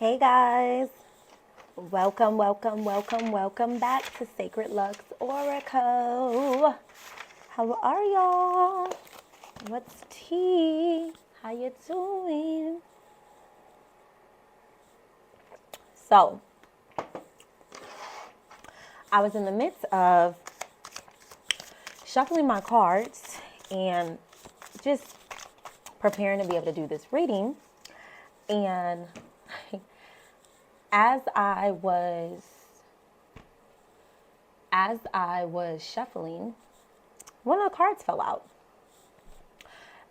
Hey guys, welcome back to Sacred Lux Oracle. How are y'all? What's tea? How you doing? So, I was in the midst of shuffling my cards and just preparing to be able to do this reading. And as I was shuffling, one of the cards fell out.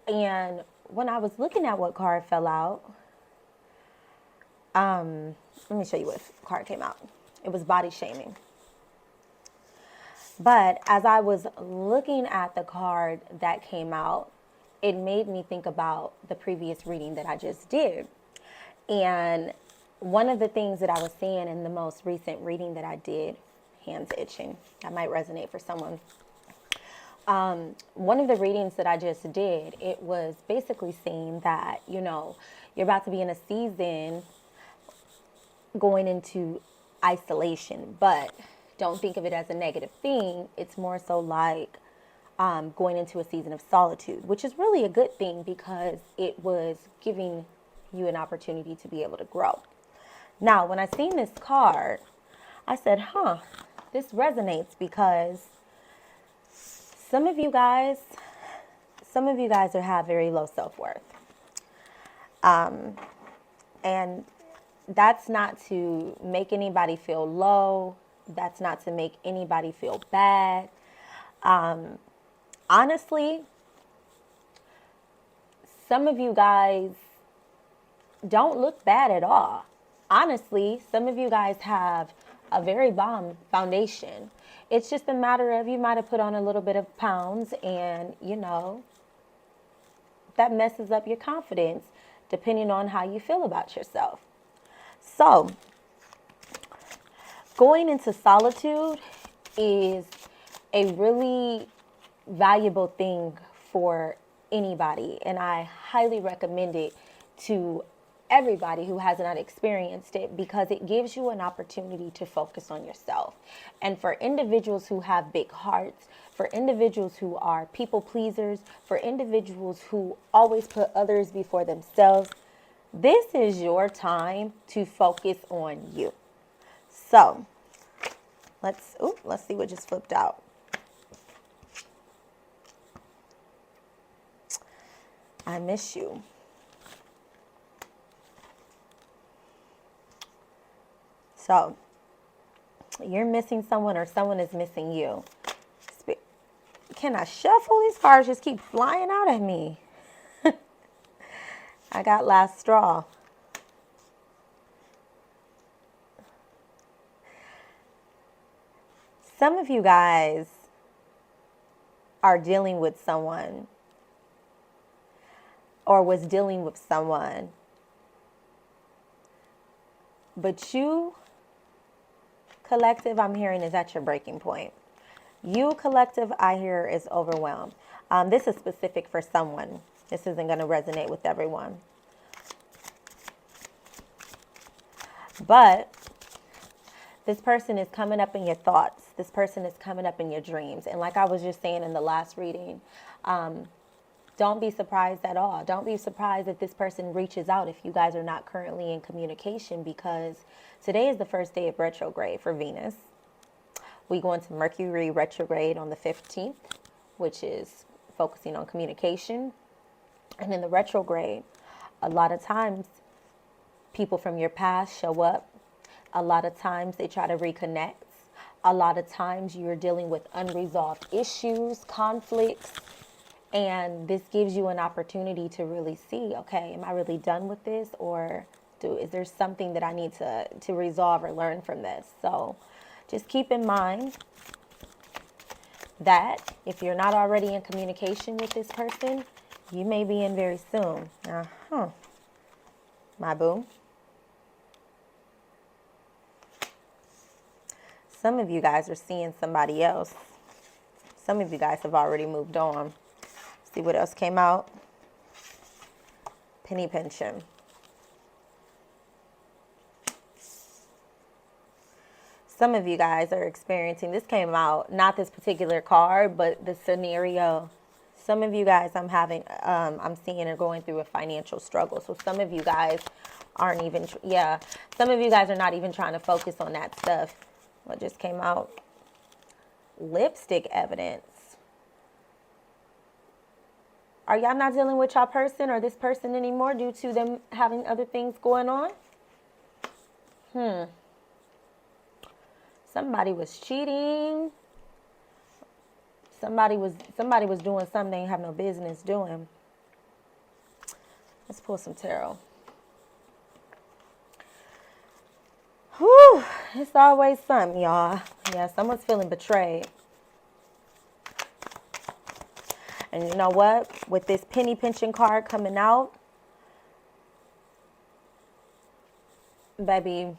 And when I was looking at what card fell out, let me show you what card came out. It was body shaming. But as I was looking at the card that came out, it made me think about the previous reading that I just did. And one of the things that I was seeing in the most recent reading that I did, hands itching, that might resonate for someone. One of the readings that I just did, it was basically saying that, you're about to be in a season going into isolation, but don't think of it as a negative thing. It's more so like going into a season of solitude, which is really a good thing because it was giving you an opportunity to be able to grow. Now, when I seen this card, I said, this resonates because some of you guys have very low self-worth. And that's not to make anybody feel low. That's not to make anybody feel bad. Honestly, some of you guys don't look bad at all. Honestly, some of you guys have a very bomb foundation. It's just a matter of you might have put on a little bit of pounds and, that messes up your confidence depending on how you feel about yourself. So, going into solitude is a really valuable thing for anybody, and I highly recommend it to everybody who has not experienced it because it gives you an opportunity to focus on yourself. And for individuals who have big hearts, for individuals who are people pleasers, for individuals who always put others before themselves, this is your time to focus on you. So, let's see what just flipped out. I miss you. So, you're missing someone or someone is missing you. Can I shuffle? These cards just keep flying out at me. I got last straw. Some of you guys are dealing with someone or was dealing with someone, but you, collective, I'm hearing is at your breaking point. You, collective, I hear is overwhelmed. This is specific for someone. This isn't going to resonate with everyone. But this person is coming up in your thoughts. This person is coming up in your dreams. And like I was just saying in the last reading, don't be surprised at all. Don't be surprised if this person reaches out if you guys are not currently in communication, because today is the first day of retrograde for Venus. We go into Mercury retrograde on the 15th, which is focusing on communication. And in the retrograde, a lot of times people from your past show up. A lot of times they try to reconnect. A lot of times you're dealing with unresolved issues, conflicts. And this gives you an opportunity to really see, okay, am I really done with this? Or is there something that I need to resolve or learn from this? So just keep in mind that if you're not already in communication with this person, you may be in very soon. My boo. Some of you guys are seeing somebody else. Some of you guys have already moved on. See what else came out? Penny pension. Some of you guys are experiencing, this came out, not this particular card, but the scenario. Some of you guys I'm seeing are going through a financial struggle. So some of you guys aren't even, some of you guys are not even trying to focus on that stuff. What just came out? Lipstick evidence. Are y'all not dealing with y'all person or this person anymore due to them having other things going on? Somebody was cheating. Somebody was doing something they didn't have no business doing. Let's pull some tarot. Whew, it's always something, y'all. Yeah, someone's feeling betrayed. And you know what? With this penny pinching card coming out, baby,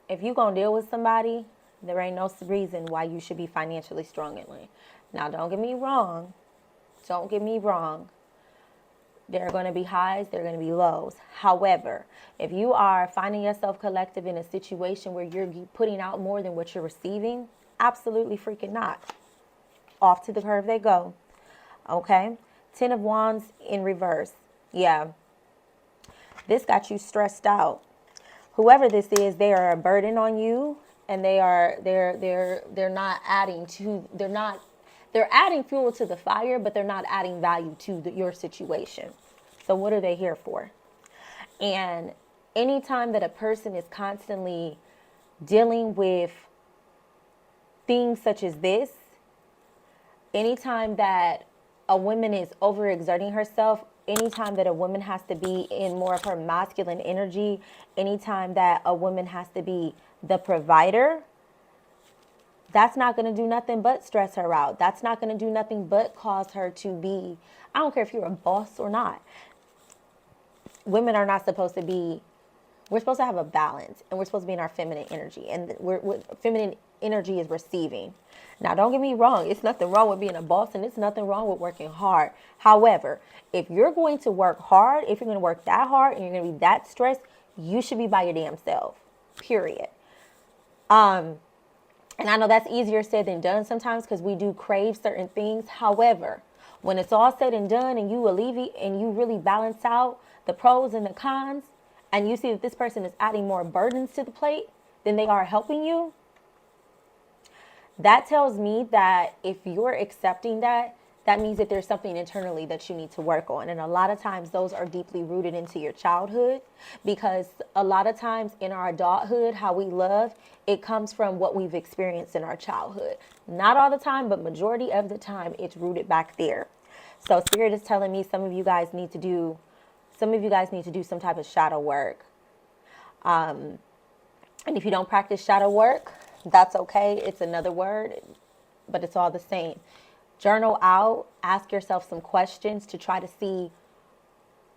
if you're going to deal with somebody, there ain't no reason why you should be financially struggling. Now, don't get me wrong. Don't get me wrong. There are going to be highs, there are going to be lows. However, if you are finding yourself collective in a situation where you're putting out more than what you're receiving, absolutely freaking not. Off to the curve they go. Okay? 10 of Wands in reverse. Yeah. This got you stressed out. Whoever this is, they are a burden on you, and they're adding fuel to the fire, but they're not adding value to your situation. So what are they here for? And anytime that a person is constantly dealing with things such as this, anytime that a woman is overexerting herself, anytime that a woman has to be in more of her masculine energy, anytime that a woman has to be the provider, that's not going to do nothing but stress her out. That's not going to do nothing but cause her to be, I don't care if you're a boss or not. Women are not supposed to be, we're supposed to have a balance, and we're supposed to be in our feminine energy. And feminine energy is receiving. Now, don't get me wrong. It's nothing wrong with being a boss, and it's nothing wrong with working hard. However, if you're going to work hard, if you're going to work that hard and you're going to be that stressed, you should be by your damn self, period. And I know that's easier said than done sometimes because we do crave certain things. However, when it's all said and done and you alleviate and you really balance out the pros and the cons, and you see that this person is adding more burdens to the plate than they are helping you, that tells me that if you're accepting that, that means that there's something internally that you need to work on. And a lot of times those are deeply rooted into your childhood, because a lot of times in our adulthood, how we love, it comes from what we've experienced in our childhood. Not all the time, but majority of the time it's rooted back there. So Spirit is telling me some of you guys need to do some type of shadow work. And if you don't practice shadow work, that's okay. It's another word, but it's all the same. Journal out, ask yourself some questions to try to see,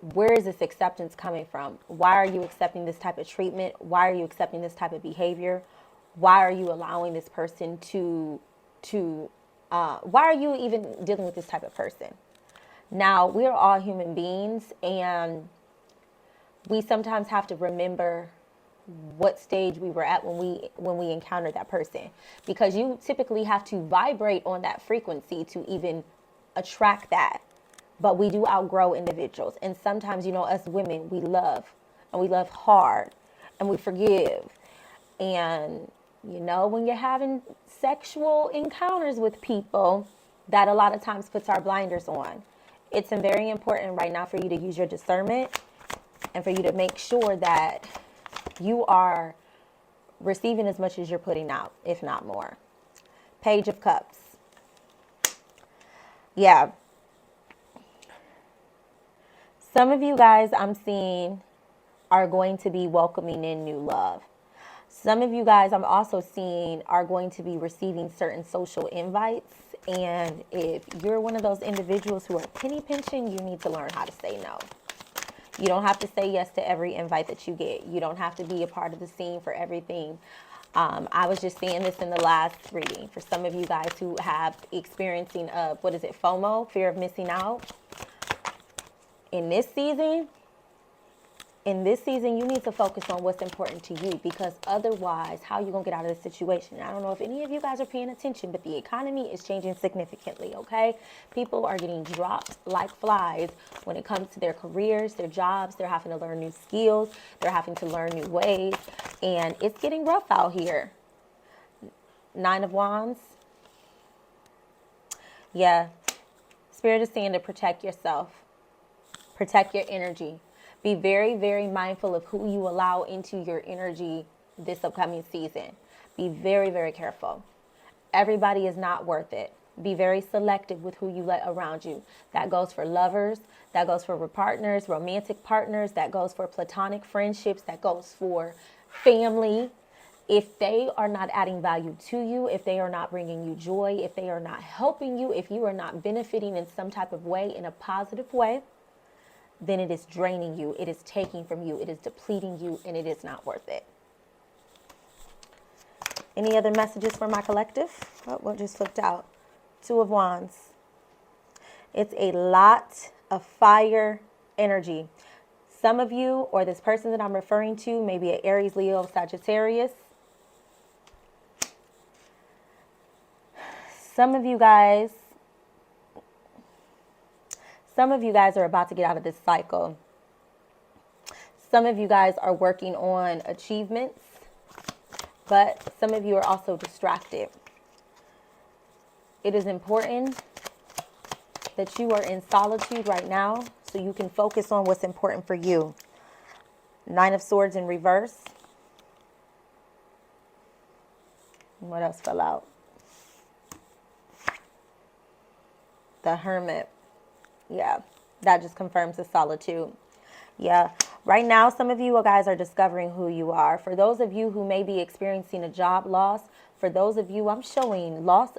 where is this acceptance coming from? Why are you accepting this type of treatment? Why are you accepting this type of behavior? Why are you allowing this person why are you even dealing with this type of person? Now, we're all human beings, and we sometimes have to remember what stage we were at when we encountered that person, because you typically have to vibrate on that frequency to even attract that. But we do outgrow individuals, and sometimes, us women, we love, and we love hard, and we forgive. And when you're having sexual encounters with people, that a lot of times puts our blinders on. It's very important right now for you to use your discernment and for you to make sure that you are receiving as much as you're putting out, if not more. Page of Cups. Yeah. Some of you guys I'm seeing are going to be welcoming in new love. Some of you guys I'm also seeing are going to be receiving certain social invites. And if you're one of those individuals who are penny pinching, you need to learn how to say no. You don't have to say yes to every invite that you get. You don't have to be a part of the scene for everything. I was just seeing this in the last reading. For some of you guys who have experiencing FOMO, fear of missing out. In this season, in this season, you need to focus on what's important to you, because otherwise, how are you going to get out of this situation? I don't know if any of you guys are paying attention, but the economy is changing significantly, okay? People are getting dropped like flies when it comes to their careers, their jobs. They're having to learn new skills. They're having to learn new ways, and it's getting rough out here. 9 of Wands. Yeah. Spirit is saying to protect yourself. Protect your energy. Be very, very mindful of who you allow into your energy this upcoming season. Be very, very careful. Everybody is not worth it. Be very selective with who you let around you. That goes for lovers. That goes for partners, romantic partners. That goes for platonic friendships. That goes for family. If they are not adding value to you, if they are not bringing you joy, if they are not helping you, if you are not benefiting in some type of way, in a positive way, then it is draining you, it is taking from you, it is depleting you, and it is not worth it. Any other messages for my collective? Oh, what just flipped out? 2 of Wands. It's a lot of fire energy. Some of you, or this person that I'm referring to, maybe an Aries, Leo, Sagittarius. Some of you guys are about to get out of this cycle. Some of you guys are working on achievements, but some of you are also distracted. It is important that you are in solitude right now so you can focus on what's important for you. 9 of Swords in reverse. What else fell out? The Hermit. Yeah, that just confirms the solitude. Yeah, right now, some of you guys are discovering who you are. For those of you who may be experiencing a job loss, for those of you, I'm showing with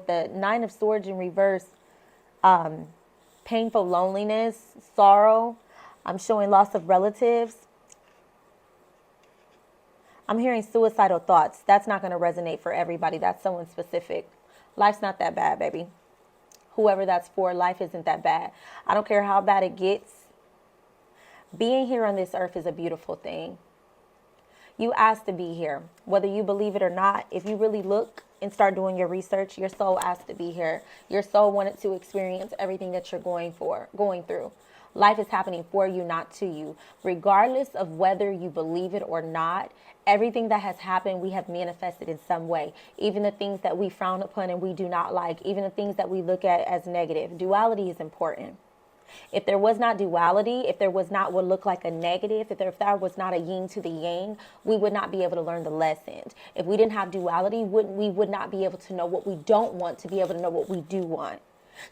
the 9 of Swords in reverse, painful loneliness, sorrow. I'm showing loss of relatives. I'm hearing suicidal thoughts. That's not going to resonate for everybody. That's someone specific. Life's not that bad, baby. Whoever that's for, life isn't that bad. I don't care how bad it gets. Being here on this earth is a beautiful thing. You asked to be here, whether you believe it or not. If you really look and start doing your research, your soul asked to be here. Your soul wanted to experience everything that you're going through. Life is happening for you, not to you. Regardless of whether you believe it or not, everything that has happened, we have manifested in some way. Even the things that we frown upon and we do not like, even the things that we look at as negative. Duality is important. If there was not duality, if there was not what looked like a negative, if there was not a yin to the yang, we would not be able to learn the lessons. If we didn't have duality, we would not be able to know what we don't want to be able to know what we do want.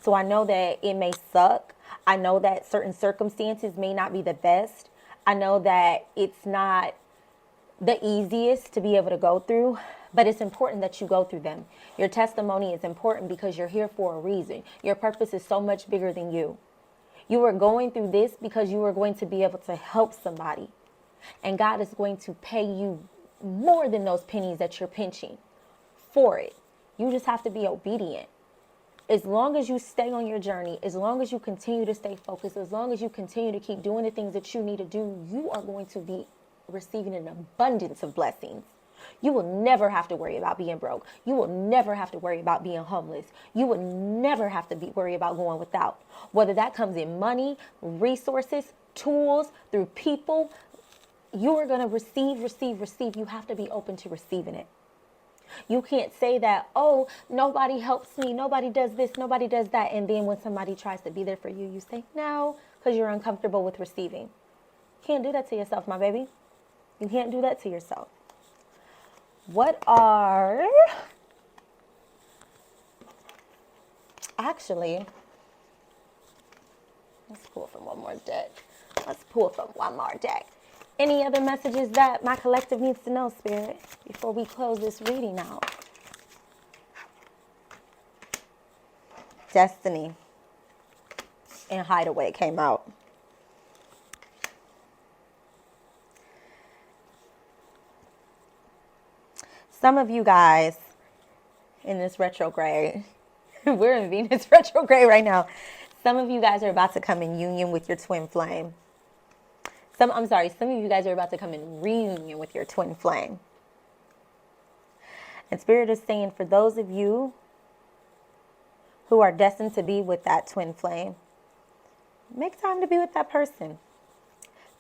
So I know that it may suck. I know that certain circumstances may not be the best. I know that it's not the easiest to be able to go through, but it's important that you go through them. Your testimony is important because you're here for a reason. Your purpose is so much bigger than you. You are going through this because you are going to be able to help somebody. And God is going to pay you more than those pennies that you're pinching for it. You just have to be obedient. As long as you stay on your journey, as long as you continue to stay focused, as long as you continue to keep doing the things that you need to do, you are going to be receiving an abundance of blessings. You will never have to worry about being broke. You will never have to worry about being homeless. You will never have to worry about going without. Whether that comes in money, resources, tools, through people, you are going to receive. You have to be open to receiving it. You can't say that, oh, nobody helps me, nobody does this, nobody does that. And then when somebody tries to be there for you, you say no, because you're uncomfortable with receiving. You can't do that to yourself, my baby. You can't do that to yourself. Actually, let's pull from one more deck. Any other messages that my collective needs to know, Spirit, before we close this reading out? Destiny and Hideaway came out. Some of you guys in this retrograde, we're in Venus retrograde right now. Some of you guys are about to come in union with your twin flame. Some of you guys are about to come in reunion with your twin flame. And Spirit is saying, for those of you who are destined to be with that twin flame, make time to be with that person.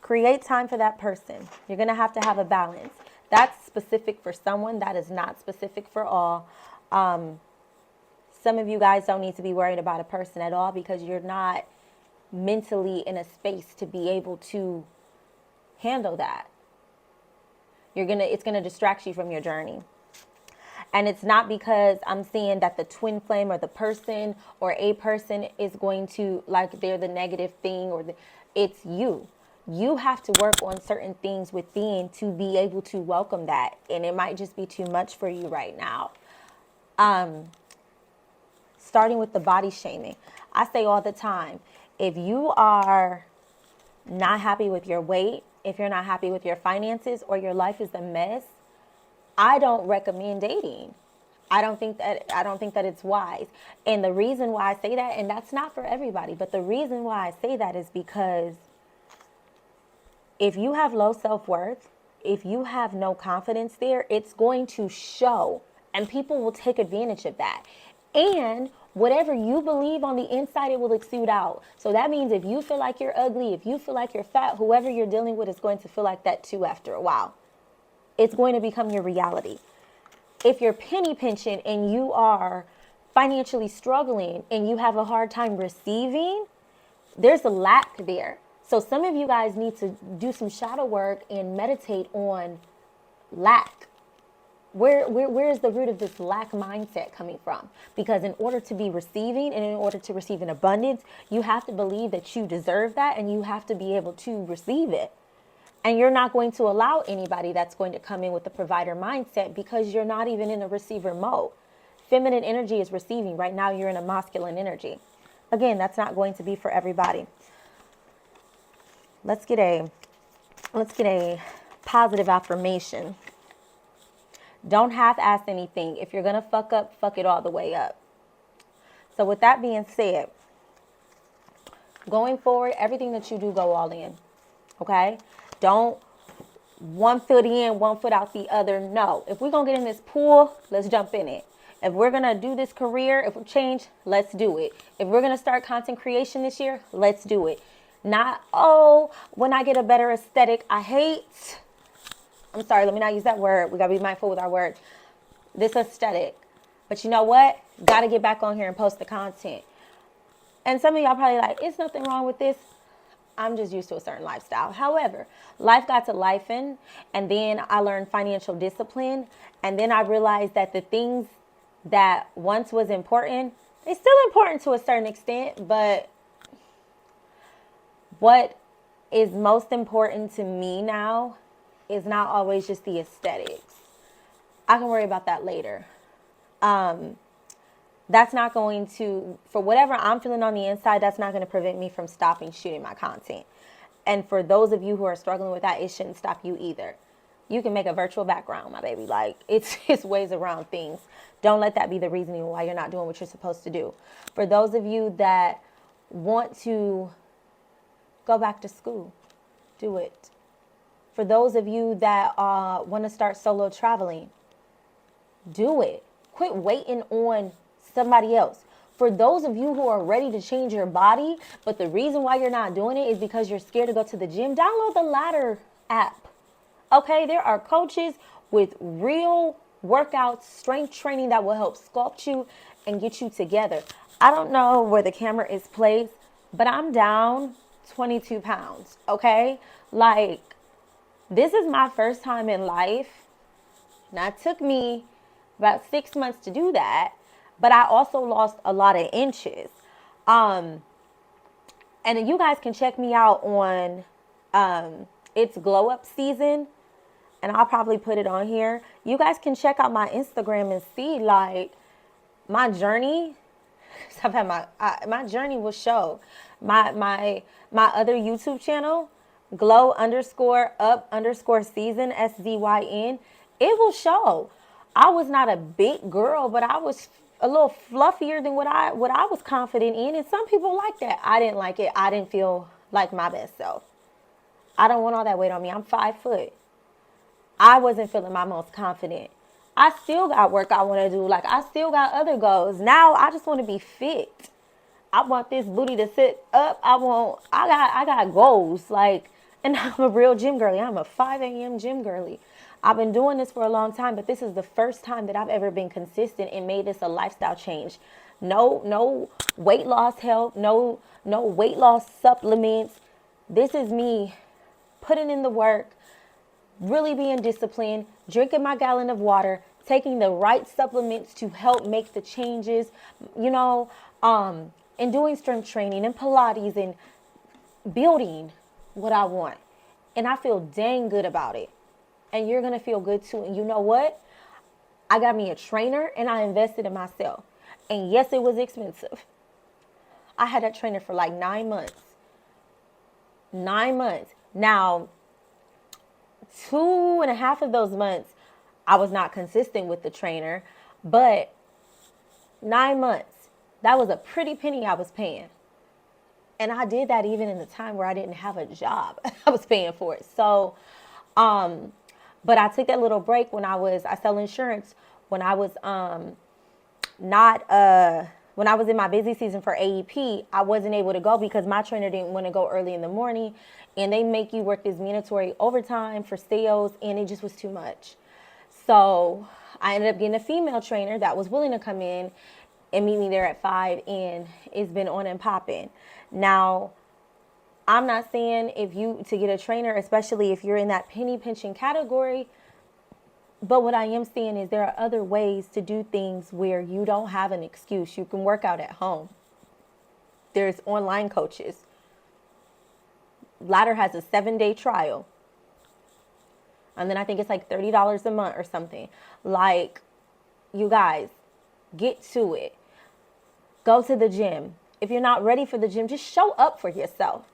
Create time for that person. You're going to have a balance. That's specific for someone. That is not specific for all. Some of you guys don't need to be worried about a person at all because you're not mentally in a space to be able to handle that. It's going to distract you from your journey. And it's not because I'm seeing that the twin flame or the person or a person is going to, like, they're the negative thing, it's you. You have to work on certain things within to be able to welcome that. And it might just be too much for you right now. Starting with the body shaming. I say all the time, if you are not happy with your weight, if you're not happy with your finances, or your life is a mess, I don't recommend dating. I don't think that it's wise. And the reason why I say that, and that's not for everybody, but the reason why I say that is because if you have low self-worth, if you have no confidence there, it's going to show, and people will take advantage of that. And whatever you believe on the inside, it will exude out. So that means if you feel like you're ugly, if you feel like you're fat, whoever you're dealing with is going to feel like that too after a while. It's going to become your reality. If you're penny pinching and you are financially struggling and you have a hard time receiving, there's a lack there. So some of you guys need to do some shadow work and meditate on lack. Where is the root of this lack mindset coming from? Because in order to be receiving and in order to receive in abundance, you have to believe that you deserve that and you have to be able to receive it. And you're not going to allow anybody that's going to come in with the provider mindset because you're not even in a receiver mode. Feminine energy is receiving. Right now you're in a masculine energy. Again, that's not going to be for everybody. Let's get a positive affirmation. Don't half-ass anything. If you're going to fuck up, fuck it all the way up. So with that being said, going forward, everything that you do, go all in. Okay? Don't one foot in, one foot out the other. No. If we're going to get in this pool, let's jump in it. If we're going to do this career, if we change, let's do it. If we're going to start content creation this year, let's do it. Not, when I get a better aesthetic, I'm sorry, let me not use that word. We got to be mindful with our words. This aesthetic. But you know what? Got to get back on here and post the content. And some of y'all probably like, it's nothing wrong with this. I'm just used to a certain lifestyle. However, life got to life in, and then I learned financial discipline. And then I realized that the things that once was important, it's still important to a certain extent, but what is most important to me now is not always just the aesthetics. I can worry about that later. That's not going to, for whatever I'm feeling on the inside, that's not going to prevent me from stopping shooting my content. And for those of you who are struggling with that, it shouldn't stop you either. You can make a virtual background, my baby. Like, it's ways around things. Don't let that be the reasoning why you're not doing what you're supposed to do. For those of you that want to go back to school, do it. For those of you that want to start solo traveling, do it. Quit waiting on somebody else. For those of you who are ready to change your body, but the reason why you're not doing it is because you're scared to go to the gym, download the Ladder app. Okay, there are coaches with real workouts, strength training that will help sculpt you and get you together. I don't know where the camera is placed, but I'm down 22 pounds, okay? Like, this is my first time in life. Now, it took me about 6 months to do that, but I also lost a lot of inches. And you guys can check me out on it's glow up season, and I'll probably put it on here. You guys can check out my Instagram and see, like, my journey. I've had my journey will show. My other YouTube channel, glow_up_season, SZYN, it will show. I was not a big girl, but I was a little fluffier than what I was confident in, and some people like that. I didn't like it. I didn't feel like my best self. I don't want all that weight on me. I'm 5 foot. I wasn't feeling my most confident. I still got work I want to do. Like, I still got other goals. Now I just want to be fit. I want this booty to sit up. I got goals. Like, and I'm a real gym girly. I'm a 5 a.m. gym girly. I've been doing this for a long time, but this is the first time that I've ever been consistent and made this a lifestyle change. No weight loss help, no weight loss supplements. This is me putting in the work, really being disciplined, drinking my gallon of water, taking the right supplements to help make the changes, you know, and doing strength training and Pilates and building what I want. And I feel dang good about it. And you're going to feel good too. And you know what? I got me a trainer and I invested in myself. And yes, it was expensive. I had that trainer for like 9 months. 9 months. Now, 2.5 of those months, I was not consistent with the trainer, but 9 months, that was a pretty penny I was paying. And I did that even in the time where I didn't have a job. I was paying for it. So, but I took that little break when I sell insurance, when I was when I was in my busy season for AEP, I wasn't able to go because my trainer didn't want to go early in the morning, and they make you work this mandatory overtime for sales, and it just was too much. So I ended up getting a female trainer that was willing to come in and meet me there at 5, and it's been on and popping. Now, I'm not saying to get a trainer, especially if you're in that penny pinching category, but what I am saying is there are other ways to do things where you don't have an excuse. You can work out at home. There's online coaches. Ladder has a 7-day trial. And then I think it's like $30 a month or something. Like, you guys, get to it. Go to the gym. If you're not ready for the gym, just show up for yourself.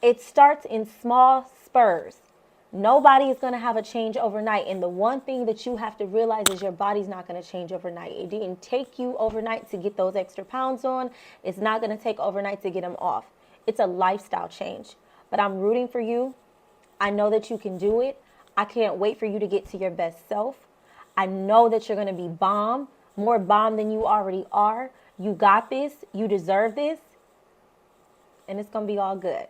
It starts in small spurs. Nobody is going to have a change overnight. And the one thing that you have to realize is your body's not going to change overnight. It didn't take you overnight to get those extra pounds on. It's not going to take overnight to get them off. It's a lifestyle change. But I'm rooting for you. I know that you can do it. I can't wait for you to get to your best self. I know that you're going to be bomb, more bomb than you already are. You got this. You deserve this. And it's going to be all good.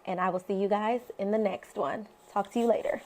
And I will see you guys in the next one. Talk to you later.